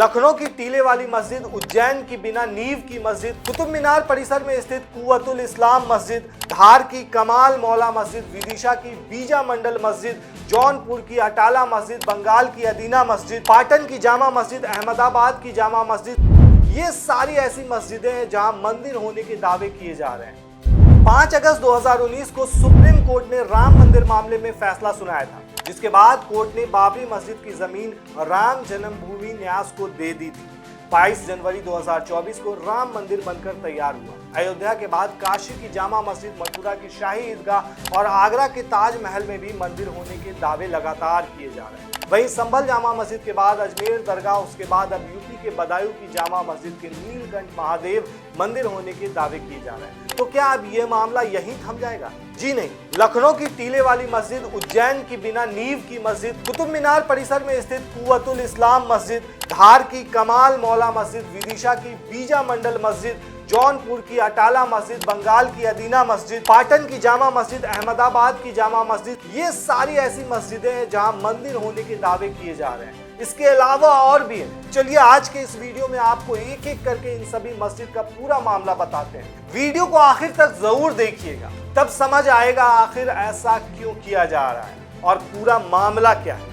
लखनऊ की टीले वाली मस्जिद, उज्जैन की बिना नींव की मस्जिद, कुतुब मीनार परिसर में स्थित कुव्वतुल इस्लाम मस्जिद, धार की कमाल मौला मस्जिद, विदिशा की बीजा मंडल मस्जिद, जौनपुर की अटाला मस्जिद, बंगाल की अदीना मस्जिद, पाटन की जामा मस्जिद, अहमदाबाद की जामा मस्जिद, ये सारी ऐसी मस्जिदें हैं जहां मंदिर होने के दावे किए जा रहे हैं। 5 अगस्त 2019 को सुप्रीम कोर्ट ने राम मंदिर मामले में फैसला सुनाया था, जिसके बाद कोर्ट ने बाबरी मस्जिद की जमीन राम जन्मभूमि न्यास को दे दी थी। 22 जनवरी 2024 को राम मंदिर बनकर तैयार हुआ। अयोध्या के बाद काशी की जामा मस्जिद, मथुरा की शाही ईदगाह और आगरा के ताजमहल में भी मंदिर होने के दावे लगातार किए जा रहे हैं। वहीं संभल जामा मस्जिद के बाद अजमेर दरगाह, उसके बाद अब यूपी के बदायूं की जामा मस्जिद के नीलकंठ महादेव मंदिर होने के दावे किए जा रहे हैं। तो क्या अब ये मामला यहीं थम जाएगा? जी नहीं। लखनऊ की टीले वाली मस्जिद, उज्जैन की बिना नींव की मस्जिद, कुतुब मीनार परिसर में स्थित कुव्वतुल इस्लाम मस्जिद, धार की कमाल मौला मस्जिद, विदिशा की बीजा मंडल मस्जिद, जौनपुर की अटाला मस्जिद, बंगाल की अदीना मस्जिद, पाटन की जामा मस्जिद, अहमदाबाद की जामा मस्जिद, ये सारी ऐसी मस्जिदें हैं जहां मंदिर होने के दावे किए जा रहे हैं। इसके अलावा और भी है। चलिए आज के इस वीडियो में आपको एक एक करके इन सभी मस्जिद का पूरा मामला बताते हैं। वीडियो को आखिर तक जरूर देखिएगा, तब समझ आएगा आखिर ऐसा क्यों किया जा रहा है और पूरा मामला क्या है।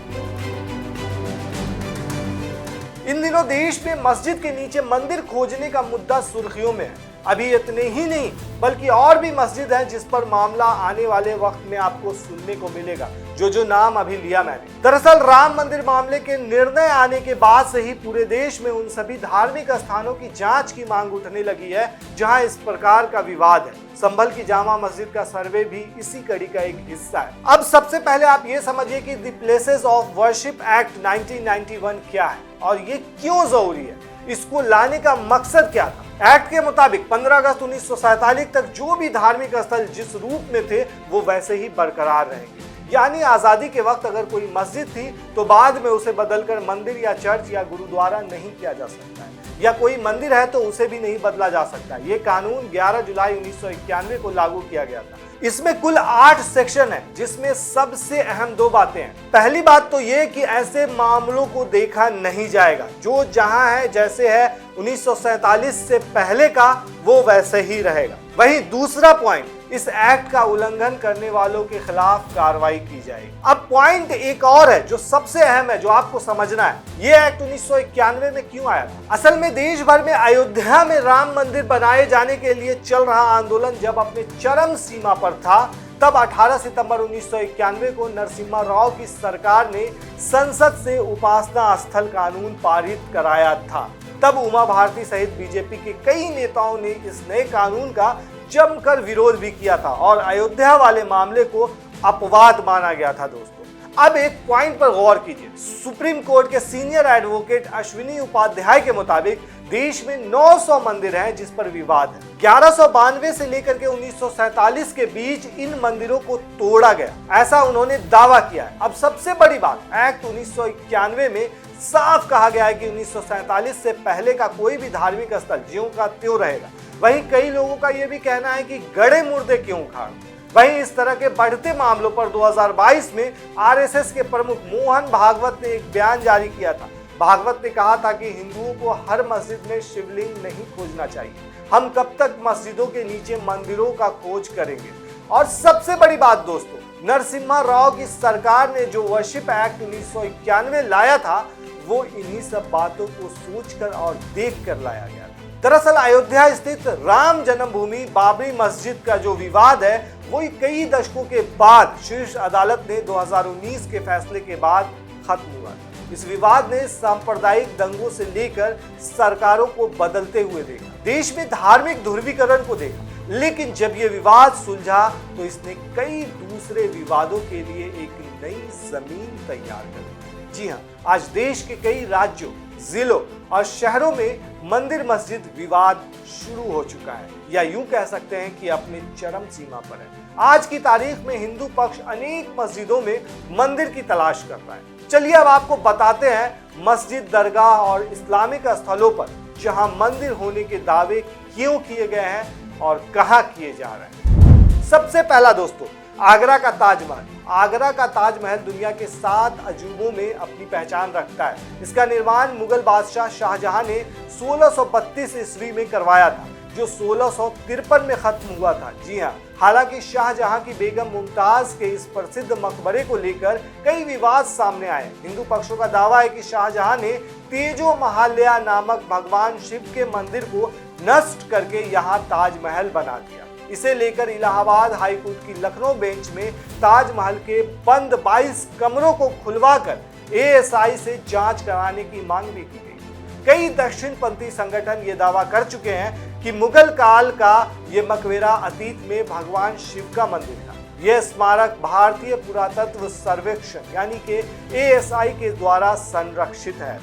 इन दिनों देश में मस्जिद के नीचे मंदिर खोजने का मुद्दा सुर्खियों में है। अभी इतने ही नहीं बल्कि और भी मस्जिद हैं जिस पर मामला आने वाले वक्त में आपको सुनने को मिलेगा, जो नाम अभी लिया मैंने। दरअसल राम मंदिर मामले के निर्णय आने के बाद से ही पूरे देश में उन सभी धार्मिक स्थानों की जांच की मांग उठने लगी है जहां इस प्रकार का विवाद है। संभल की जामा मस्जिद का सर्वे भी इसी कड़ी का एक हिस्सा है। अब सबसे पहले आप ये समझिए कि the places of worship act 1991 क्या है और ये क्यों जरूरी है, इसको लाने का मकसद क्या था। एक्ट के मुताबिक 15 अगस्त 1947 तक जो भी धार्मिक स्थल जिस रूप में थे वो वैसे ही बरकरार रहेंगे। यानी आजादी के वक्त अगर कोई मस्जिद थी तो बाद में उसे बदलकर मंदिर या चर्च या गुरुद्वारा नहीं किया जा सकता है, या कोई मंदिर है तो उसे भी नहीं बदला जा सकता। ये कानून 11 जुलाई 1991 को लागू किया गया था। इसमें कुल 8 सेक्शन है, जिसमें सबसे अहम 2 बातें हैं। पहली बात तो ये कि ऐसे मामलों को देखा नहीं जाएगा, जो जहां है जैसे है 1947 से पहले का वो वैसे ही रहेगा। वहीं दूसरा पॉइंट, इस एक्ट का उल्लंघन करने वालों के खिलाफ कार्रवाई की जाएगी। अब पॉइंट एक और है जो सबसे अहम है, जो आपको समझना है। ये एक्ट 1991 में क्यों आया था? असल में देश भर में अयोध्या में राम मंदिर बनाए जाने के लिए चल रहा आंदोलन जब अपने चरम सीमा पर था, तब 18 सितंबर 1991 को नरसिम्हा राव की सरकार ने संसद से उपासना स्थल कानून पारित कराया था। तब उमा भारती सहित बीजेपी के कई नेताओं ने इस नए कानून का जमकर विरोध भी किया था और अयोध्या वाले मामले को अपवाद माना गया था। दोस्तों अब एक पॉइंट पर गौर कीजिए। सुप्रीम कोर्ट के सीनियर एडवोकेट अश्विनी उपाध्याय के मुताबिक देश में 900 मंदिर हैं जिस पर विवाद है। 1192 से लेकर के 1947 के बीच इन मंदिरों को तोड़ा गया, ऐसा उन्होंने दावा किया है। अब सबसे बड़ी बात, एक्ट 1991 में साफ कहा गया है कि 1947 से पहले का कोई भी धार्मिक स्थल ज्यों का त्यों रहेगा। वहीं कई लोगों का यह भी कहना है कि गड़े मुर्दे क्यों उखाड़। वहीं इस तरह के बढ़ते मामलों पर 2022 में आरएसएस के प्रमुख मोहन भागवत ने एक बयान जारी किया था। भागवत ने कहा था कि हिंदुओं को हर मस्जिद में शिवलिंग नहीं खोजना चाहिए, हम कब तक मस्जिदों के नीचे मंदिरों का खोज करेंगे। और सबसे बड़ी बात दोस्तों, नरसिम्हा राव की सरकार ने जो वर्शिप एक्ट 1991 लाया था वो इन्हीं सब बातों को सोचकर और देखकर लाया गया था। दरअसल अयोध्या स्थित राम जन्मभूमि बाबरी मस्जिद का जो विवाद है वो कई दशकों के बाद शीर्ष अदालत ने 2019 के फैसले के बाद खत्म हुआ। इस विवाद ने सांप्रदायिक दंगों से लेकर सरकारों को बदलते हुए देखा, देश में धार्मिक ध्रुवीकरण को देखा। लेकिन जब ये विवाद सुलझा तो इसने कई दूसरे विवादों के लिए एक नई जमीन तैयार कर दी। जी हाँ, आज देश के कई राज्यों, जिलों और शहरों में मंदिर मस्जिद विवाद शुरू हो चुका है, या यूं कह सकते हैं कि अपने चरम सीमा पर है। आज की तारीख में हिंदू पक्ष अनेक मस्जिदों में मंदिर की तलाश करता है। चलिए अब आपको बताते हैं मस्जिद, दरगाह और इस्लामिक स्थलों पर जहां मंदिर होने के दावे क्यों किए गए हैं और कहां किए जा रहे हैं। सबसे पहला दोस्तों, आगरा का ताजमहल। आगरा का ताजमहल दुनिया के 7 अजूबों में अपनी पहचान रखता है। इसका निर्माण मुगल बादशाह शाहजहां ने 1632 ईस्वी में करवाया था, जो 1653 में खत्म हुआ था। जी हाँ, हालांकि शाहजहां की बेगम मुमताज के इस प्रसिद्ध मकबरे को लेकर कई विवाद सामने आए। हिंदू पक्षों का दावा है कि शाहजहां ने तेजो महालया नामक भगवान शिव के मंदिर को नष्ट करके यहाँ ताजमहल बना दिया। इसे लेकर इलाहाबाद हाईकोर्ट की लखनऊ बेंच में ताजमहल के बंद 22 कमरों को खुलवाकर एएसआई से जांच कराने की मांग भी की गई। कई दक्षिणपंथी संगठन ये दावा कर चुके हैं कि मुगल काल का ये मकबरा अतीत में भगवान शिव का मंदिर था। यह स्मारक भारतीय पुरातत्व सर्वेक्षण यानी कि एएसआई के द्वारा संरक्षित है।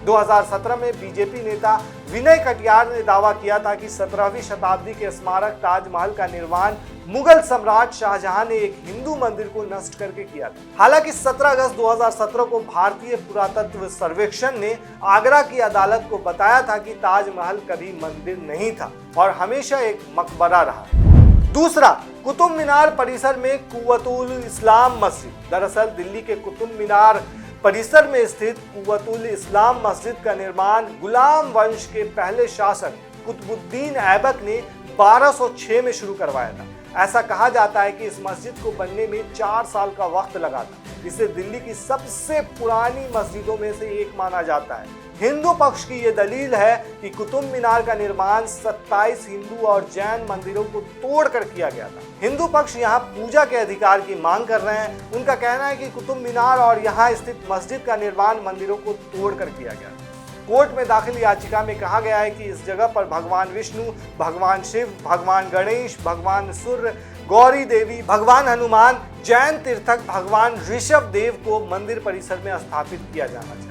2017 में बीजेपी नेता विनय कटियार ने दावा किया था कि 17वीं शताब्दी के स्मारक ताजमहल का निर्माण मुगल सम्राट शाहजहां ने एक हिंदू मंदिर को नष्ट करके किया था। हालांकि 17 अगस्त 2017 को भारतीय पुरातत्व सर्वेक्षण ने आगरा की अदालत को बताया था कि ताजमहल कभी मंदिर नहीं था और हमेशा एक मकबरा रहा। दूसरा, कुतुब मीनार परिसर में कुव्वतुल इस्लाम मस्जिद। दरअसल दिल्ली के कुतुब मीनार परिसर में स्थित कुव्वतुल इस्लाम मस्जिद का निर्माण गुलाम वंश के पहले शासक कुतुबुद्दीन ऐबक ने 1206 में शुरू करवाया था। ऐसा कहा जाता है कि इस मस्जिद को बनने में 4 साल का वक्त लगा था। इसे दिल्ली की सबसे पुरानी मस्जिदों में से एक माना जाता है। हिंदू पक्ष की यह दलील है कि कुतुब मीनार का निर्माण 27 हिंदू और जैन मंदिरों को तोड़कर किया गया था। हिंदू पक्ष यहाँ पूजा के अधिकार की मांग कर रहे हैं। उनका कहना है कि कुतुब मीनार और यहाँ स्थित मस्जिद का निर्माण मंदिरों को तोड़कर किया गया। कोर्ट में दाखिल याचिका में कहा गया है कि इस जगह पर भगवान विष्णु, भगवान शिव, भगवान गणेश, भगवान सूर्य, गौरी देवी, भगवान हनुमान, जैन तीर्थक भगवान ऋषभ देव को मंदिर परिसर में स्थापित किया जाना चाहिए।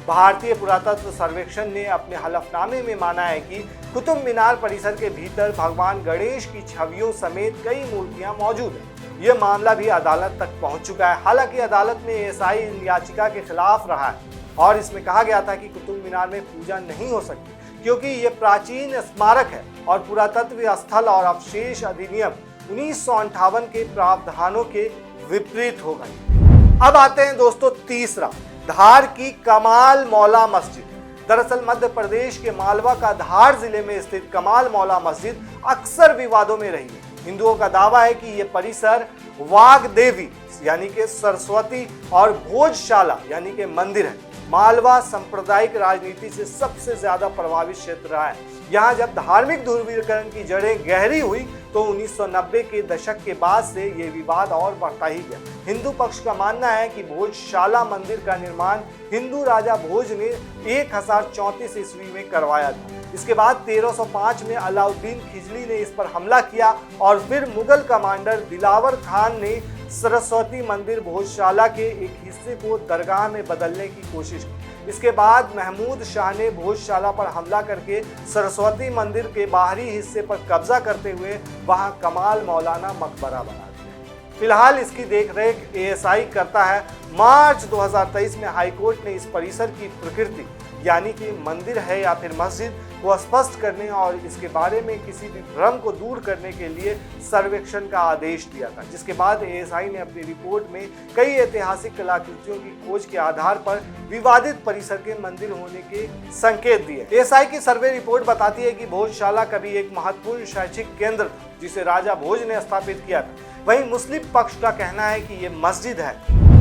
भारतीय पुरातत्व सर्वेक्षण ने अपने हलफनामे में माना है कि कुतुब मीनार परिसर के भीतर भगवान गणेश की छवियों समेत कई मूर्तियां मौजूद हैं। यह मामला भी अदालत तक पहुंच चुका है। हालांकि अदालत में एएसआई इन याचिका के खिलाफ रहा है और इसमें कहा गया था कि कुतुब मीनार में पूजा नहीं हो सकती क्योंकि ये प्राचीन स्मारक है और पुरातत्व स्थल और अवशेष अधिनियम 1958 के प्रावधानों के विपरीत हो गई। अब आते हैं दोस्तों तीसरा, धार की कमाल मौला मस्जिद। दरअसल मध्य प्रदेश के मालवा का धार जिले में स्थित कमाल मौला मस्जिद अक्सर विवादों में रही है। हिंदुओं का दावा है कि यह परिसर वाग देवी यानी कि सरस्वती और भोजशाला यानी कि मंदिर है। मालवा सांप्रदायिक राजनीति से सबसे ज्यादा प्रभावित क्षेत्र रहा है। यहाँ जब धार्मिक ध्रुवीकरण की जड़ें गहरी हुई तो 1990 के दशक के बाद से ये विवाद और बढ़ता ही गया। हिंदू पक्ष का मानना है कि भोजशाला मंदिर का निर्माण हिंदू राजा भोज ने 1034 ईस्वी में करवाया था। इसके बाद 1305 में अलाउद्दीन खिलजी ने इस पर हमला किया और फिर मुगल कमांडर दिलावर खान ने सरस्वती मंदिर भोजशाला के एक हिस्से को दरगाह में बदलने की कोशिश की। इसके बाद महमूद शाह ने भोजशाला पर हमला करके सरस्वती मंदिर के बाहरी हिस्से पर कब्जा करते हुए वहां कमाल मौलाना मकबरा बना दिया। फिलहाल इसकी देखरेख एएसआई करता है। मार्च 2023 में हाईकोर्ट ने इस परिसर की प्रकृति यानी कि मंदिर है या फिर मस्जिद को स्पष्ट करने और इसके बारे में किसी भी भ्रम को दूर करने के लिए सर्वेक्षण का आदेश दिया था, जिसके बाद एएसआई ने अपनी रिपोर्ट में कई ऐतिहासिक कलाकृतियों की खोज के आधार पर विवादित परिसर के मंदिर होने के संकेत दिए। एएसआई की सर्वे रिपोर्ट बताती है कि भोजशाला कभी एक महत्वपूर्ण शैक्षिक केंद्र था जिसे राजा भोज ने स्थापित किया था। वहीं मुस्लिम पक्ष का कहना है कि ये मस्जिद है।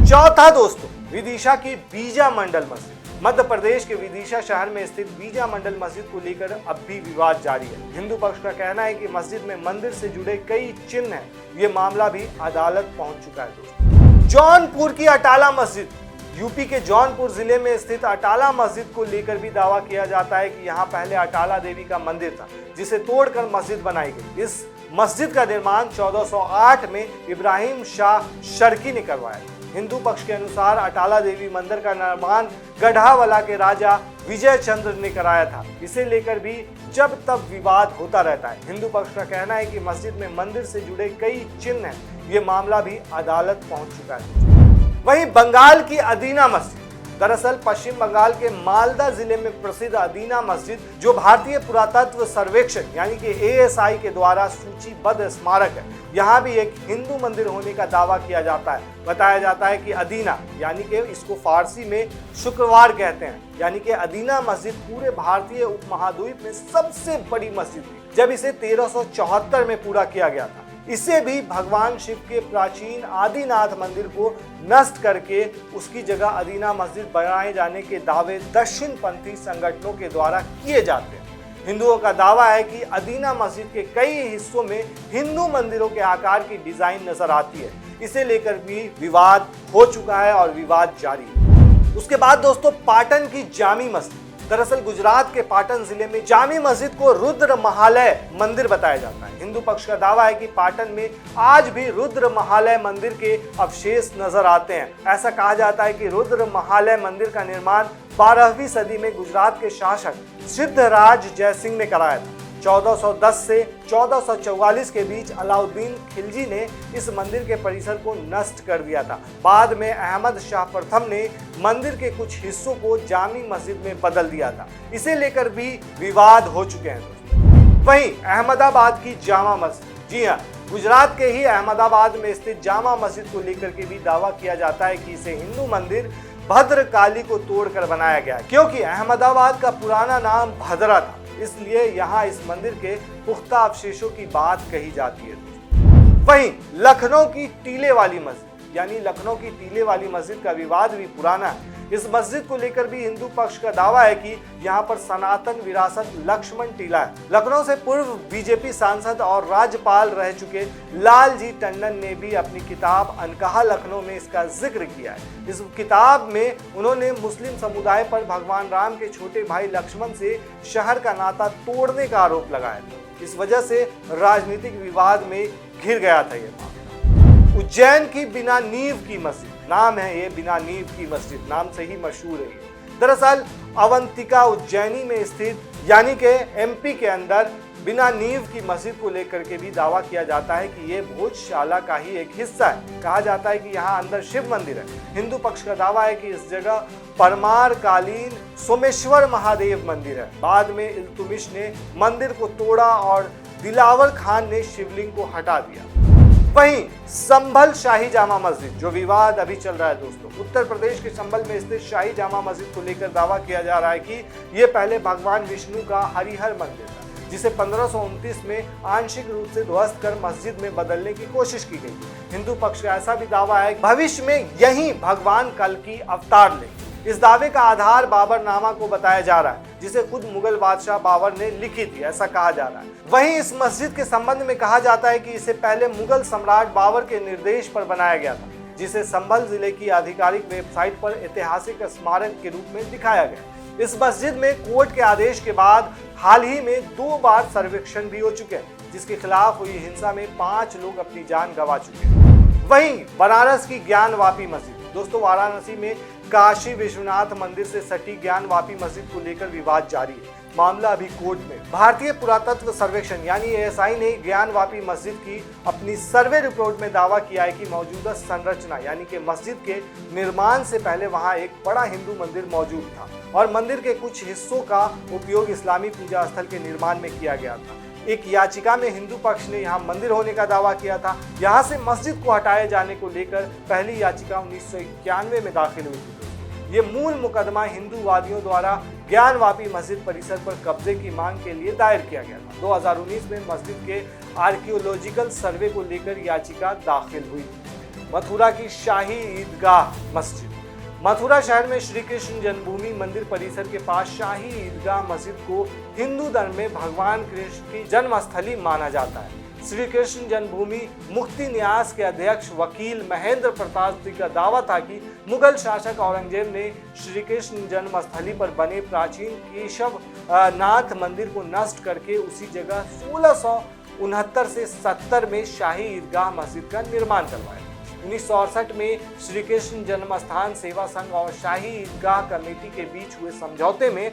चौथा दोस्तों, विदिशा की बीजा मंडल मस्जिद। मध्य प्रदेश के विदिशा शहर में स्थित बीजा मंडल मस्जिद को लेकर अब भी विवाद जारी है। हिंदू पक्ष का कहना है कि मस्जिद में मंदिर से जुड़े कई चिन्ह हैं। ये मामला भी अदालत पहुंच चुका है दोस्तों। जौनपुर की अटाला मस्जिद। यूपी के जौनपुर जिले में स्थित अटाला मस्जिद को लेकर भी दावा किया जाता है कि यहाँ पहले अटाला देवी का मंदिर था जिसे तोड़कर मस्जिद बनाई गई। इस मस्जिद का निर्माण 1408 में इब्राहिम शाह शर्की ने करवाया। हिंदू पक्ष के अनुसार अटाला देवी मंदिर का निर्माण गढ़ावला के राजा विजय चंद्र ने कराया था। इसे लेकर भी जब तब विवाद होता रहता है। हिंदू पक्ष का कहना है कि मस्जिद में मंदिर से जुड़े कई चिन्ह हैं। ये मामला भी अदालत पहुंच चुका है। वहीं बंगाल की अदीना मस्जिद। दरअसल पश्चिम बंगाल के मालदा जिले में प्रसिद्ध अदीना मस्जिद, जो भारतीय पुरातत्व सर्वेक्षण यानी कि ASI के द्वारा सूचीबद्ध स्मारक है, यहाँ भी एक हिंदू मंदिर होने का दावा किया जाता है। बताया जाता है कि अदीना यानी कि इसको फारसी में शुक्रवार कहते हैं, यानी कि अदीना मस्जिद पूरे भारतीय उपमहाद्वीप में सबसे बड़ी मस्जिद थी जब इसे 1374 में पूरा किया गया था। इसे भी भगवान शिव के प्राचीन आदिनाथ मंदिर को नष्ट करके उसकी जगह अदीना मस्जिद बनाए जाने के दावे दक्षिणपंथी संगठनों के द्वारा किए जाते हैं। हिंदुओं का दावा है कि अदीना मस्जिद के कई हिस्सों में हिंदू मंदिरों के आकार की डिजाइन नजर आती है। इसे लेकर भी विवाद हो चुका है और विवाद जारी है। उसके बाद दोस्तों, पाटन की जामी मस्जिद। दरअसल गुजरात के पाटन जिले में जामी मस्जिद को रुद्र महालय मंदिर बताया जाता है। हिंदू पक्ष का दावा है कि पाटन में आज भी रुद्र महालय मंदिर के अवशेष नजर आते हैं। ऐसा कहा जाता है कि रुद्र महालय मंदिर का निर्माण 12वीं सदी में गुजरात के शासक सिद्धराज जयसिंह ने कराया था। 1410 से 1444 के बीच अलाउद्दीन खिलजी ने इस मंदिर के परिसर को नष्ट कर दिया था। बाद में अहमद शाह प्रथम ने मंदिर के कुछ हिस्सों को जामी मस्जिद में बदल दिया था। इसे लेकर भी विवाद हो चुके हैं। वहीं अहमदाबाद की जामा मस्जिद, जी हाँ, गुजरात के ही अहमदाबाद में स्थित जामा मस्जिद को लेकर के भी दावा किया जाता है कि इसे हिंदू मंदिर भद्रकाली को तोड़कर बनाया गया, क्योंकि अहमदाबाद का पुराना नाम भद्रा था, इसलिए यहाँ इस मंदिर के पुख्ता अवशेषों की बात कही जाती है। वहीं लखनऊ की टीले वाली मस्जिद, यानी लखनऊ की टीले वाली मस्जिद का विवाद भी पुराना है। इस मस्जिद को लेकर भी हिंदू पक्ष का दावा है कि यहाँ पर सनातन विरासत लक्ष्मण टीला है। लखनऊ से पूर्व बीजेपी सांसद और राज्यपाल रह चुके लालजी टंडन ने भी अपनी किताब अनकहा लखनऊ में इसका जिक्र किया है। इस किताब में उन्होंने मुस्लिम समुदाय पर भगवान राम के छोटे भाई लक्ष्मण से शहर का नाता तोड़ने का आरोप लगाया था। इस वजह से राजनीतिक विवाद में घिर गया था ये मामला। उज्जैन की बिना नींव की मस्जिद, नाम है ये बिना नींव की मस्जिद, नाम से ही मशहूर है ये। दरअसल अवंतिका उज्जैनी में स्थित यानी कि MP के अंदर बिना नींव की मस्जिद को लेकर के भी दावा किया जाता है कि ये भोजशाला का ही एक हिस्सा है। कहा जाता है कि यहाँ अंदर शिव मंदिर है। हिंदू पक्ष का दावा है कि इस जगह परमार कालीन सोमेश्वर महादेव मंदिर है। बाद में इल्तुतमिश ने मंदिर को तोड़ा और दिलावर खान ने शिवलिंग को हटा दिया। वहीं संभल शाही जामा मस्जिद, जो विवाद अभी चल रहा है दोस्तों, उत्तर प्रदेश के संभल में स्थित शाही जामा मस्जिद को लेकर दावा किया जा रहा है कि ये पहले भगवान विष्णु का हरिहर मंदिर था, जिसे 1529 में आंशिक रूप से ध्वस्त कर मस्जिद में बदलने की कोशिश की गई। हिंदू पक्ष का ऐसा भी दावा है भविष्य में यही भगवान कल्कि अवतार लेंगे। इस दावे का आधार बाबरनामा को बताया जा रहा है, जिसे खुद मुगल बादशाह बाबर ने लिखी थी, ऐसा कहा जा रहा है। वहीं इस मस्जिद के संबंध में कहा जाता है कि इसे पहले मुगल सम्राट बाबर के निर्देश पर बनाया गया था, जिसे संभल जिले की आधिकारिक वेबसाइट पर ऐतिहासिक स्मारक के रूप में दिखाया गया। इस मस्जिद में कोर्ट के आदेश के बाद हाल ही में 2 बार सर्वेक्षण भी हो चुके हैं, जिसके खिलाफ हुई हिंसा में 5 लोग अपनी जान गंवा चुके हैं। वहीं बनारस की ज्ञानवापी मस्जिद, दोस्तों वाराणसी में काशी विश्वनाथ मंदिर से सटी ज्ञानवापी मस्जिद को लेकर विवाद जारी है। मामला अभी कोर्ट में। भारतीय पुरातत्व सर्वेक्षण यानी ASI ने ज्ञानवापी मस्जिद की अपनी सर्वे रिपोर्ट में दावा किया है कि मौजूदा संरचना यानी कि मस्जिद के निर्माण से पहले वहां एक बड़ा हिंदू मंदिर मौजूद था और मंदिर के कुछ हिस्सों का उपयोग इस्लामी पूजा स्थल के निर्माण में किया गया था। एक याचिका में हिंदू पक्ष ने यहाँ मंदिर होने का दावा किया था। यहाँ से मस्जिद को हटाए जाने को लेकर पहली याचिका 1991 में दाखिल हुई थी। ये मूल मुकदमा हिंदूवादियों द्वारा ज्ञानवापी मस्जिद परिसर पर कब्जे की मांग के लिए दायर किया गया था। 2019 में मस्जिद के आर्कियोलॉजिकल सर्वे को लेकर याचिका दाखिल हुई थी। मथुरा की शाही ईदगाह मस्जिद, मथुरा शहर में श्री कृष्ण जन्मभूमि मंदिर परिसर के पास शाही ईदगाह मस्जिद को हिंदू धर्म में भगवान कृष्ण की जन्मस्थली माना जाता है। श्री कृष्ण जन्मभूमि मुक्ति न्यास के अध्यक्ष वकील महेंद्र प्रताप सिंह का दावा था कि मुगल शासक औरंगजेब ने श्री कृष्ण जन्मस्थली पर बने प्राचीन केशव नाथ मंदिर को नष्ट करके उसी जगह 1669 से 70 में शाही ईदगाह मस्जिद का निर्माण करवाया। 1968 में श्री कृष्ण जन्मस्थान सेवा संघ और शाही ईदगाह कमेटी के बीच हुए समझौते में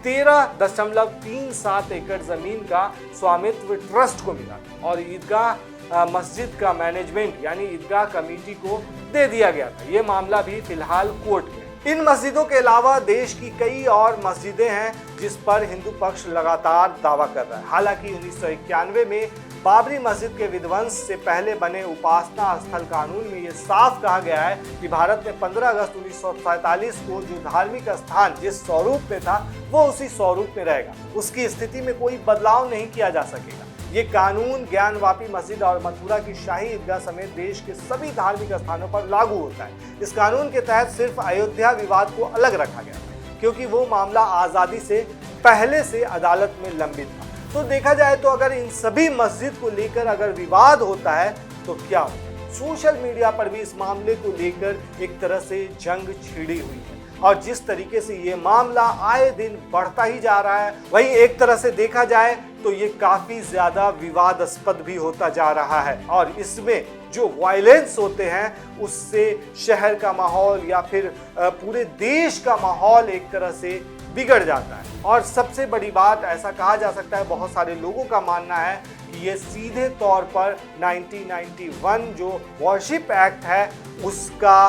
13.37 एकड़ जमीन का स्वामित्व ट्रस्ट को मिला और ईदगाह मस्जिद का मैनेजमेंट यानी ईदगाह कमेटी को दे दिया गया था। ये मामला भी फिलहाल कोर्ट में। इन मस्जिदों के अलावा देश की कई और मस्जिदें हैं जिस पर हिंदू पक्ष लगातार दावा कर रहा है। हालांकि 1991 में बाबरी मस्जिद के विध्वंस से पहले बने उपासना स्थल कानून में यह साफ कहा गया है कि भारत में 15 अगस्त 1947 को जो धार्मिक स्थान जिस स्वरूप में था वो उसी स्वरूप में रहेगा, उसकी स्थिति में कोई बदलाव नहीं किया जा सकेगा। ये कानून ज्ञानवापी मस्जिद और मथुरा की शाही ईदगाह समेत देश के सभी धार्मिक स्थानों पर लागू होता है। इस कानून के तहत सिर्फ अयोध्या विवाद को अलग रखा गया है क्योंकि वो मामला आज़ादी से पहले से अदालत में लंबित था। तो देखा जाए तो अगर इन सभी मस्जिद को लेकर अगर विवाद होता है तो क्या होगा? सोशल मीडिया पर भी इस मामले को लेकर एक तरह से जंग छिड़ी हुई है और जिस तरीके से ये मामला आए दिन बढ़ता ही जा रहा है, वहीं एक तरह से देखा जाए तो ये काफी ज्यादा विवादास्पद भी होता जा रहा है और इसमें जो वायलेंस होते हैं उससे शहर का माहौल या फिर पूरे देश का माहौल एक तरह से बिगड़ जाता है। और सबसे बड़ी बात, ऐसा कहा जा सकता है, बहुत सारे लोगों का मानना है कि ये सीधे तौर पर 1991 जो वॉरशिप एक्ट है उसका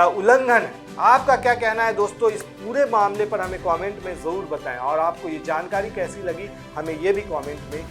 उल्लंघन है। आपका क्या कहना है दोस्तों? इस पूरे मामले पर हमें कमेंट में ज़रूर बताएं और आपको ये जानकारी कैसी लगी हमें ये भी कमेंट में